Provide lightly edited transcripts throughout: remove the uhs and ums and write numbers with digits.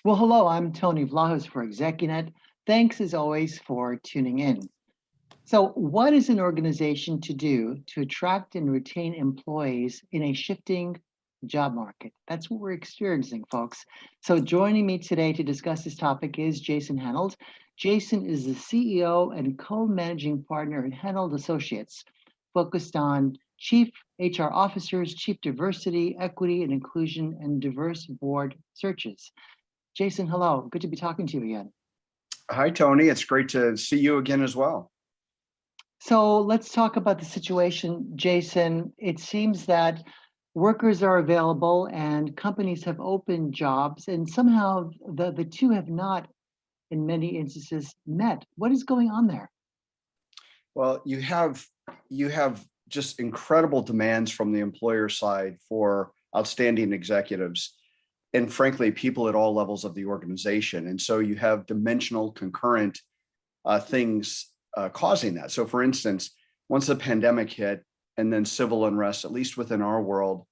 Well, hello, I'm Tony Vlahos for ExecuNet. Thanks as always for tuning in. So, what is an organization to do to attract and retain employees in a shifting job market? That's what we're experiencing, folks. So, joining me today to discuss this topic is Jason Hanold. Jason is the CEO and co-managing partner at Hanold Associates, focused on chief HR officers, chief diversity, equity, and inclusion, and diverse board searches. Jason, hello. Good to be talking to you again. Hi, Tony. It's great to see you again as well. So let's talk about the situation, Jason. It seems that workers are available and companies have opened jobs, and somehow the two have not, in many instances, met. What is going on there? Well, you have just incredible demands from the employer side for outstanding executives, and frankly, people at all levels of the organization. And so you have dimensional concurrent things causing that. So for instance, once the pandemic hit and then civil unrest, at least within our world,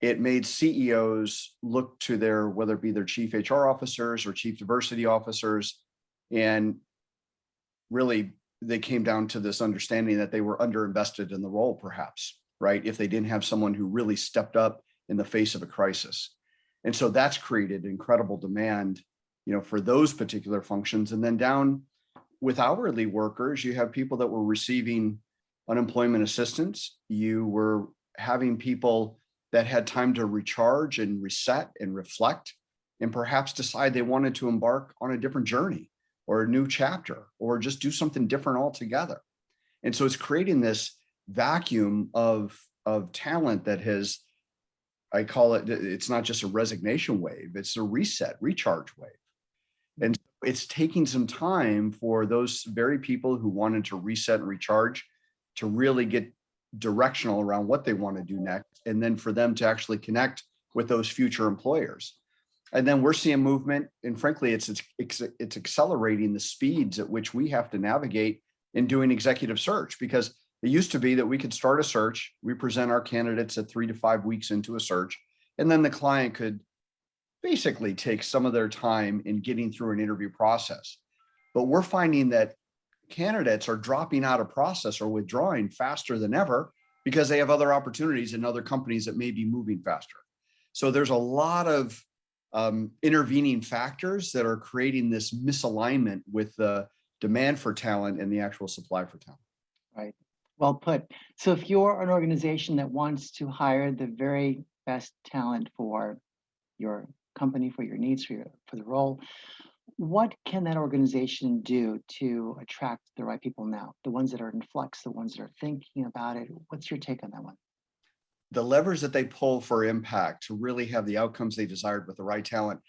it made CEOs look to their, whether it be their chief HR officers or chief diversity officers, and really they came down to this understanding that they were underinvested in the role, perhaps, right? If they didn't have someone who really stepped up in the face of a crisis. And so that's created incredible demand, for those particular functions. And then down with hourly workers, you have people that were receiving unemployment assistance. You were having people that had time to recharge and reset and reflect, and perhaps decide they wanted to embark on a different journey or a new chapter, or just do something different altogether. And so it's creating this vacuum of talent that has, I call it, it's not just a resignation wave, it's a reset, recharge wave. And it's taking some time for those very people who wanted to reset and recharge to really get directional around what they want to do next, and then for them to actually connect with those future employers. And then we're seeing movement, and frankly, it's accelerating the speeds at which we have to navigate in doing executive search, because it used to be that we could start a search, we present our candidates at 3 to 5 weeks into a search, and then the client could basically take some of their time in getting through an interview process. But we're finding that candidates are dropping out of process or withdrawing faster than ever because they have other opportunities in other companies that may be moving faster. So there's a lot of intervening factors that are creating this misalignment with the demand for talent and the actual supply for talent. Right. Well put. So if you're an organization that wants to hire the very best talent for your company, for your needs, for the role, what can that organization do to attract the right people now? The ones that are in flux, the ones that are thinking about it. What's your take on that one? The levers that they pull for impact to really have the outcomes they desired with the right talent,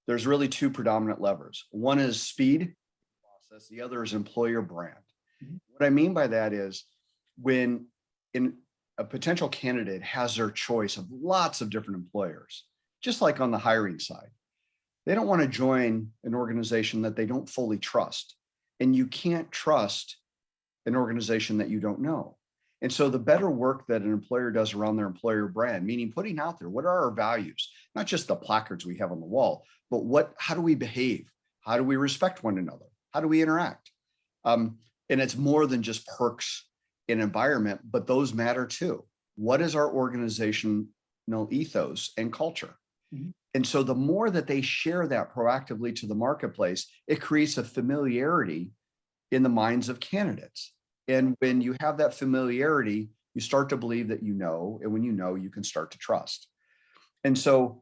there's really two predominant levers. One is speed process, the other is employer brand. Mm-hmm. What I mean by that is when a potential candidate has their choice of lots of different employers, just like on the hiring side, they don't want to join an organization that they don't fully trust. And you can't trust an organization that you don't know. And so the better work that an employer does around their employer brand, meaning putting out there, what are our values? Not just the placards we have on the wall, but how do we behave? How do we respect one another? How do we interact? And it's more than just perks in environment, but those matter too. What is our organizational ethos and culture? Mm-hmm. And so the more that they share that proactively to the marketplace, it creates a familiarity in the minds of candidates. And when you have that familiarity, you start to believe that you know, and when you know, you can start to trust. And so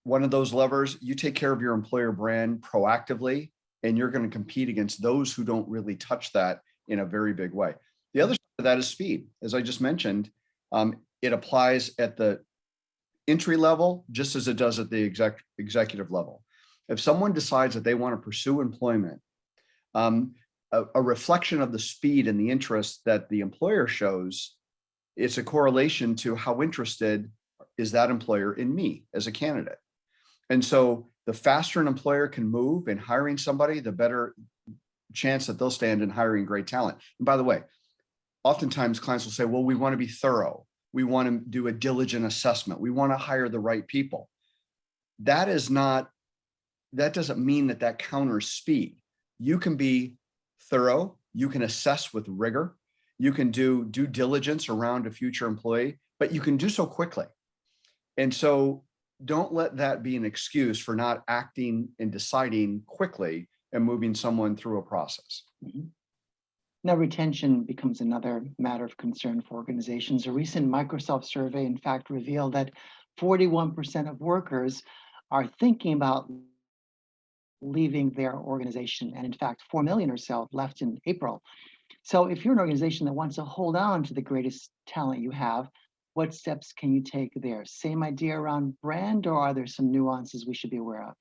one of those levers, you take care of your employer brand proactively, and you're going to compete against those who don't really touch that in a very big way. The other side of that is speed. As I just mentioned, it applies at the entry level, just as it does at the executive level. If someone decides that they want to pursue employment, a reflection of the speed and the interest that the employer shows, it's a correlation to how interested is that employer in me as a candidate. And so the faster an employer can move in hiring somebody, the better chance that they'll stand in hiring great talent. And by the way, oftentimes clients will say, well, we want to be thorough. We want to do a diligent assessment. We want to hire the right people. That is not that doesn't mean that that counters speed. You can be thorough, you can assess with rigor, you can do due diligence around a future employee, but you can do so quickly. And so don't let that be an excuse for not acting and deciding quickly and moving someone through a process. Mhm. Now, retention becomes another matter of concern for organizations. A recent Microsoft survey, in fact, revealed that 41% of workers are thinking about leaving their organization. And in fact, 4 million or so left in April. So if you're an organization that wants to hold on to the greatest talent you have, what steps can you take there? Same idea around brand, or are there some nuances we should be aware of?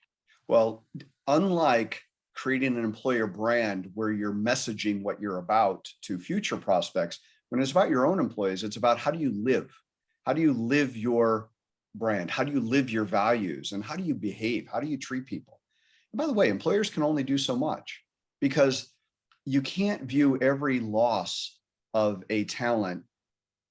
Well, unlike creating an employer brand where you're messaging what you're about to future prospects, when it's about your own employees, it's about how do you live? How do you live your brand? How do you live your values? And how do you behave? How do you treat people? And by the way, employers can only do so much because you can't view every loss of a talent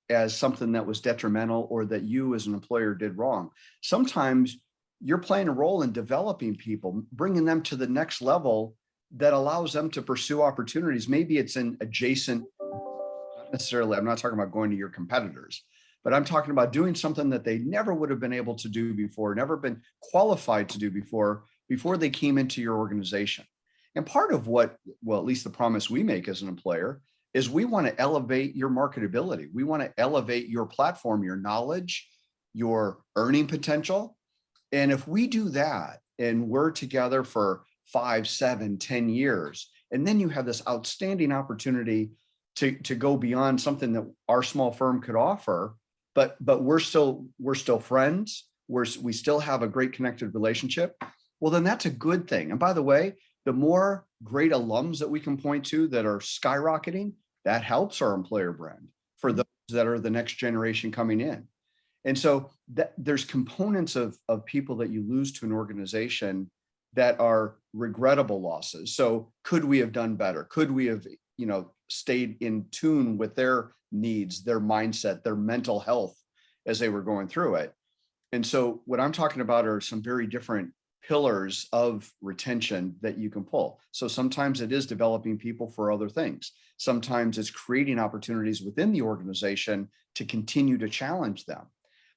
as something that was detrimental or that you as an employer did wrong. Sometimes you're playing a role in developing people, bringing them to the next level that allows them to pursue opportunities. Maybe it's in adjacent, not necessarily, I'm not talking about going to your competitors, but I'm talking about doing something that they never would have been able to do before, never been qualified to do before they came into your organization. And part of what, well, at least the promise we make as an employer is we want to elevate your marketability. We want to elevate your platform, your knowledge, your earning potential. And if we do that and we're together for 5, 7, 10 years, and then you have this outstanding opportunity to go beyond something that our small firm could offer, but we're still friends, we still have a great connected relationship, well, then that's a good thing. And by the way, the more great alums that we can point to that are skyrocketing, that helps our employer brand for those that are the next generation coming in. And so there's components of people that you lose to an organization that are regrettable losses. So could we have done better? Could we have, stayed in tune with their needs, their mindset, their mental health as they were going through it? And so what I'm talking about are some very different pillars of retention that you can pull. So sometimes it is developing people for other things. Sometimes it's creating opportunities within the organization to continue to challenge them.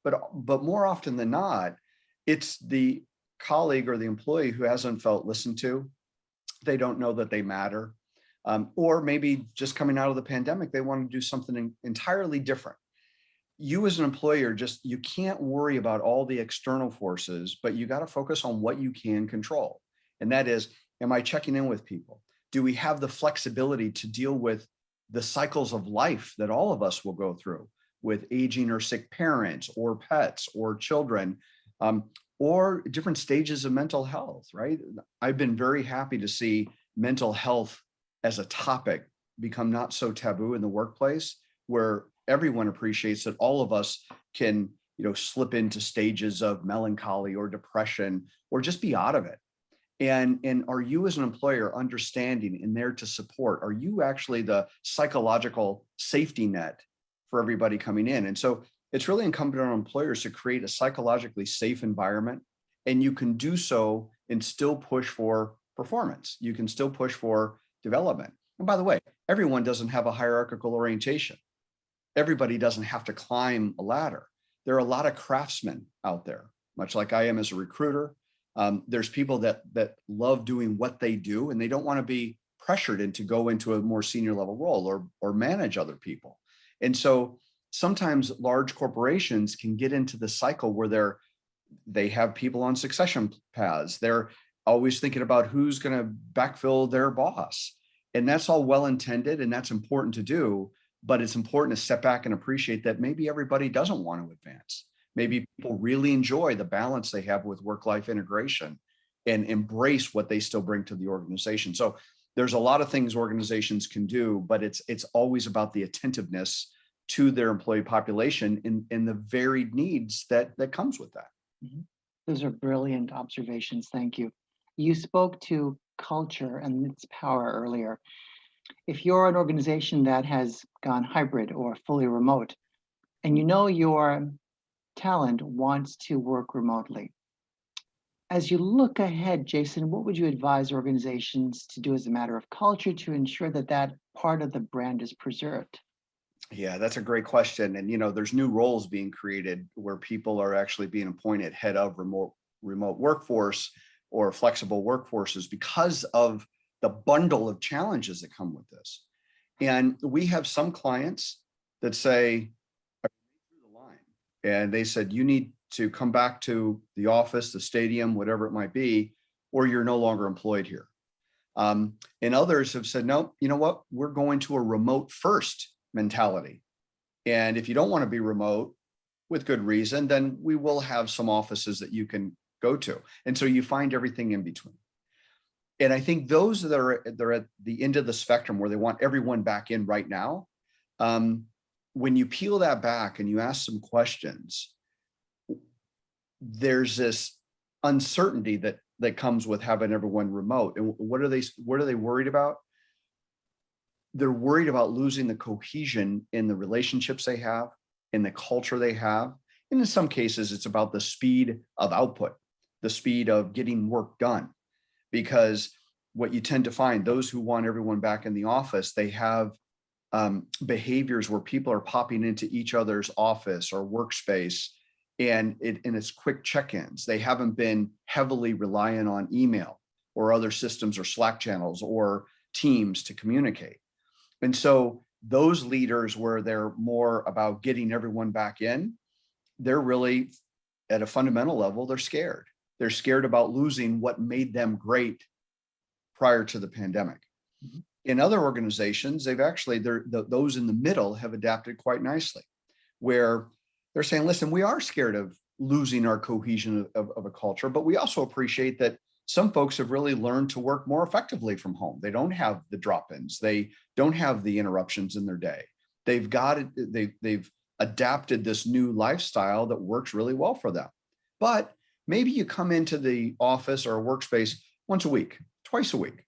But more often than not, it's the colleague or the employee who hasn't felt listened to. They don't know that they matter. Or maybe just coming out of the pandemic, they want to do something entirely different. You as an employer, you can't worry about all the external forces, but you got to focus on what you can control. And that is, am I checking in with people? Do we have the flexibility to deal with the cycles of life that all of us will go through with aging or sick parents or pets or children, or different stages of mental health, right? I've been very happy to see mental health as a topic become not so taboo in the workplace, where everyone appreciates that all of us can, slip into stages of melancholy or depression or just be out of it. And are you as an employer understanding and there to support? Are you actually the psychological safety net for everybody coming in? And so it's really incumbent on employers to create a psychologically safe environment. And you can do so and still push for performance. You can still push for development. And by the way, everyone doesn't have a hierarchical orientation. Everybody doesn't have to climb a ladder. There are a lot of craftsmen out there, much like I am as a recruiter. There's people that love doing what they do, and they don't want to be pressured into go into a more senior level role or manage other people. And so sometimes large corporations can get into the cycle where they have people on succession paths. They're always thinking about who's going to backfill their boss. And that's all well intended, and that's important to do. But it's important to step back and appreciate that maybe everybody doesn't want to advance. Maybe people really enjoy the balance they have with work-life integration and embrace what they still bring to the organization. So there's a lot of things organizations can do, but it's always about the attentiveness to their employee population and the varied needs that comes with that. Mm-hmm. Those are brilliant observations. Thank you. You spoke to culture and its power earlier. If you're an organization that has gone hybrid or fully remote, and your talent wants to work remotely, as you look ahead, Jason, what would you advise organizations to do as a matter of culture to ensure that that part of the brand is preserved? Yeah, that's a great question. And there's new roles being created where people are actually being appointed head of remote workforce or flexible workforces because of the bundle of challenges that come with this. And we have some clients that say, through the line, and they said, you need to come back to the office, the stadium, whatever it might be, or you're no longer employed here. And others have said, no, you know what? We're going to a remote first mentality. And if you don't want to be remote with good reason, then we will have some offices that you can go to. And so you find everything in between. And I think those that they're at the end of the spectrum where they want everyone back in right now, when you peel that back and you ask some questions, there's this uncertainty that comes with having everyone remote. And what are they worried about? They're worried about losing the cohesion in the relationships they have, in the culture they have. And in some cases, it's about the speed of output, the speed of getting work done. Because what you tend to find, those who want everyone back in the office, they have behaviors where people are popping into each other's office or workspace, and it's quick check-ins. They haven't been heavily reliant on email or other systems or Slack channels or Teams to communicate. And so those leaders where they're more about getting everyone back in, they're really at a fundamental level, they're scared. They're scared about losing what made them great prior to the pandemic. Mhm. In other organizations, those in the middle have adapted quite nicely, where they're saying, listen, we are scared of losing our cohesion of a culture, but we also appreciate that some folks have really learned to work more effectively from home. They don't have the drop-ins. They don't have the interruptions in their day. They've got it. They've adapted this new lifestyle that works really well for them. But maybe you come into the office or a workspace once a week, twice a week,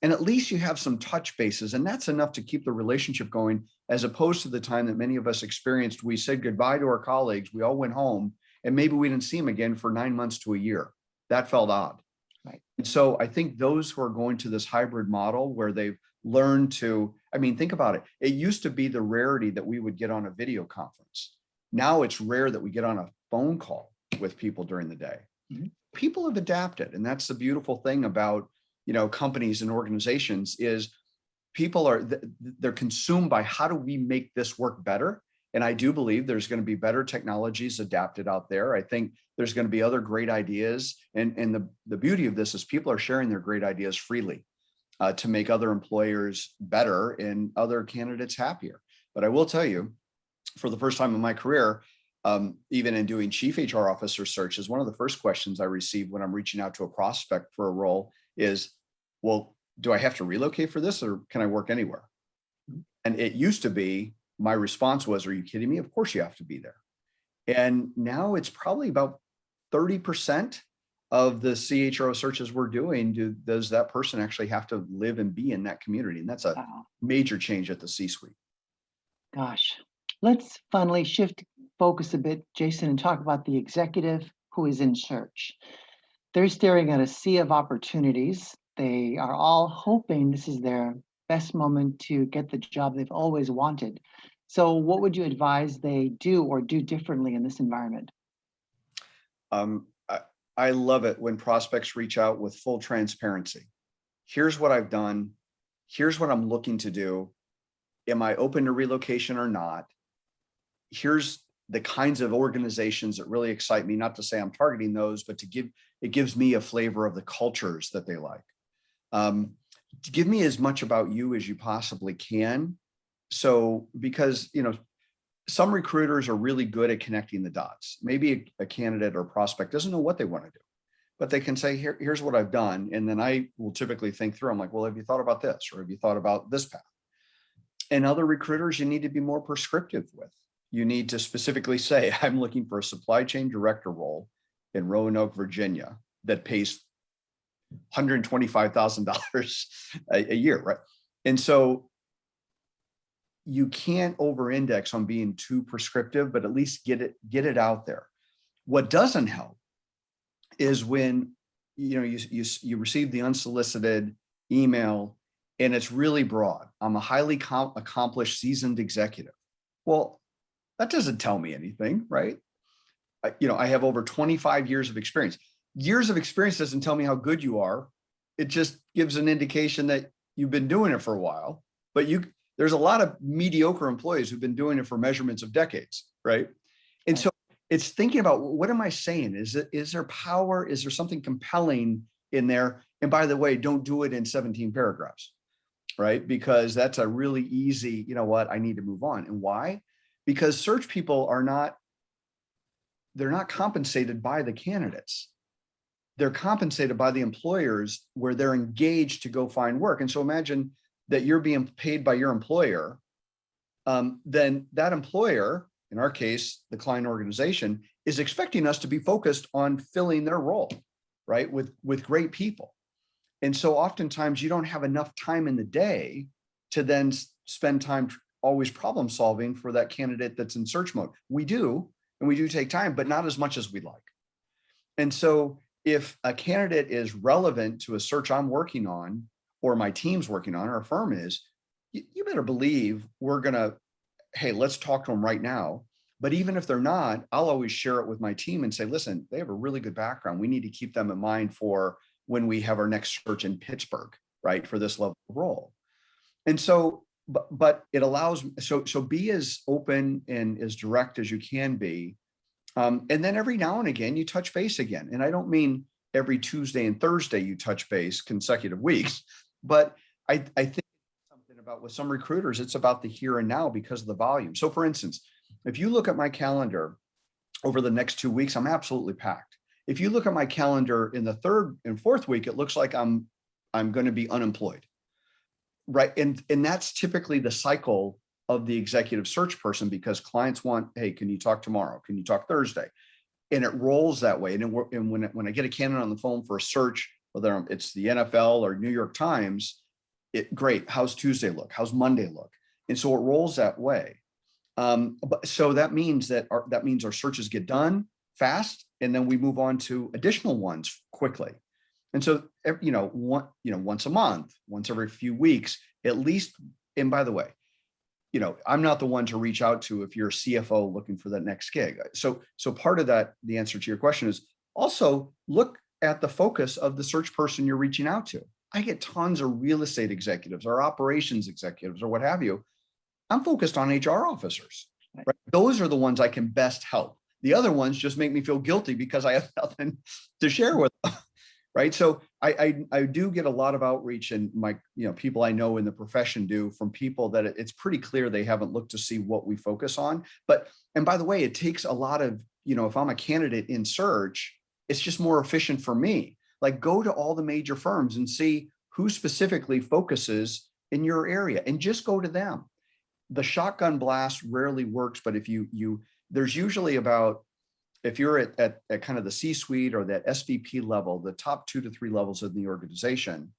and at least you have some touch bases, and that's enough to keep the relationship going, as opposed to the time that many of us experienced. We said goodbye to our colleagues, we all went home, and maybe we didn't see them again for 9 months to a year. That felt odd. Right. And so I think those who are going to this hybrid model where they've learned to, think about it. It used to be the rarity that we would get on a video conference. Now it's rare that we get on a phone call with people during the day. Mm-hmm. People have adapted. And that's the beautiful thing about, companies and organizations is they're consumed by how do we make this work better? And I do believe there's going to be better technologies adapted out there. I think there's going to be other great ideas. And the beauty of this is people are sharing their great ideas freely to make other employers better and other candidates happier. But I will tell you, for the first time in my career, even in doing chief HR officer searches, one of the first questions I receive when I'm reaching out to a prospect for a role is, well, do I have to relocate for this or can I work anywhere? And it used to be, my response was, are you kidding me? Of course you have to be there. And now it's probably about 30% of the CHRO searches we're doing, does that person actually have to live and be in that community? And that's a major change at the C-suite. Gosh, let's finally shift focus a bit, Jason, and talk about the executive who is in search. They're staring at a sea of opportunities. They are all hoping this is their best moment to get the job they've always wanted. So what would you advise they do or do differently in this environment? I love it when prospects reach out with full transparency. Here's what I've done. Here's what I'm looking to do. Am I open to relocation or not? Here's the kinds of organizations that really excite me, not to say I'm targeting those, but it gives me a flavor of the cultures that they like. Give me as much about you as you possibly can. So, because, some recruiters are really good at connecting the dots. Maybe a candidate or prospect doesn't know what they want to do, but they can say, here's what I've done. And then I will typically think through, I'm like, well, have you thought about this? Or have you thought about this path? And other recruiters, you need to be more prescriptive with. You need to specifically say, I'm looking for a supply chain director role in Roanoke, Virginia, that pays $125,000 a year, right? And so you can't over-index on being too prescriptive, but at least get it out there. What doesn't help is when you receive the unsolicited email and it's really broad. I'm a highly accomplished, seasoned executive. Well, that doesn't tell me anything, right? I have over 25 years of experience. Years of experience doesn't tell me how good you are. It just gives an indication that you've been doing it for a while, but there's a lot of mediocre employees who've been doing it for measurements of decades, right? And so it's thinking about, what am I saying? Is there power? Is there something compelling in there? And by the way, don't do it in 17 paragraphs, right? Because that's a really easy, you know what, I need to move on. And why? Because search people they're not compensated by the candidates. They're compensated by the employers where they're engaged to go find work. And so imagine that you're being paid by your employer, then that employer, in our case, the client organization, is expecting us to be focused on filling their role, right? With great people. And so oftentimes you don't have enough time in the day to then spend time always problem solving for that candidate that's in search mode. We do, and we do take time, but not as much as we'd like. And so if a candidate is relevant to a search I'm working on, or my team's working on, or a firm is, you better believe we're gonna, hey, let's talk to them right now. But even if they're not, I'll always share it with my team and say, listen, they have a really good background. We need to keep them in mind for when we have our next search in Pittsburgh, right, for this level of role. And so, but it allows, so be as open and as direct as you can be. And then every now and again, you touch base again. And I don't mean every Tuesday and Thursday you touch base consecutive weeks, but I think something about, with some recruiters, it's about the here and now because of the volume. So for instance, if you look at my calendar over the next 2 weeks, I'm absolutely packed. If you look at my calendar in the third and fourth week, it looks like I'm going to be unemployed, right? And that's typically the cycle of the executive search person, because clients want, hey, can you talk tomorrow? Can you talk Thursday? And it rolls that way. And when I get a candidate on the phone for a search, whether it's the NFL or New York Times, great. How's Tuesday look? How's Monday look? And so it rolls that way. But so that means our searches get done fast, and then we move on to additional ones quickly. And so, once a month, once every few weeks, at least. And by the way, I'm not the one to reach out to if you're a CFO looking for that next gig. So part of that, the answer to your question is also look at the focus of the search person you're reaching out to. I get tons of real estate executives or operations executives or what have you. I'm focused on HR officers. Right? Those are the ones I can best help. The other ones just make me feel guilty because I have nothing to share with them. Right. So I do get a lot of outreach, and my, people I know in the profession do, from people that it's pretty clear they haven't looked to see what we focus on. And by the way, it takes a lot of, if I'm a candidate in search, it's just more efficient for me. Like, go to all the major firms and see who specifically focuses in your area and just go to them. The shotgun blast rarely works, but if there's usually about, if you're at kind of the C-suite or that SVP level, the top 2 to 3 levels of the organization,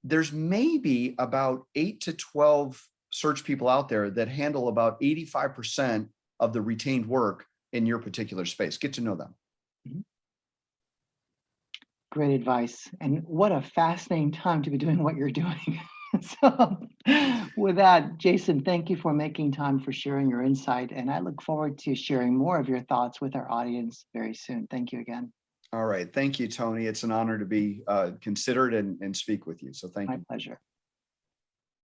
there's maybe about 8 to 12 search people out there that handle about 85% of the retained work in your particular space. Get to know them. Great advice. And what a fascinating time to be doing what you're doing. So with that, Jason, thank you for making time for sharing your insight. And I look forward to sharing more of your thoughts with our audience very soon. Thank you again. All right. Thank you, Tony. It's an honor to be considered and speak with you. So thank you. My pleasure.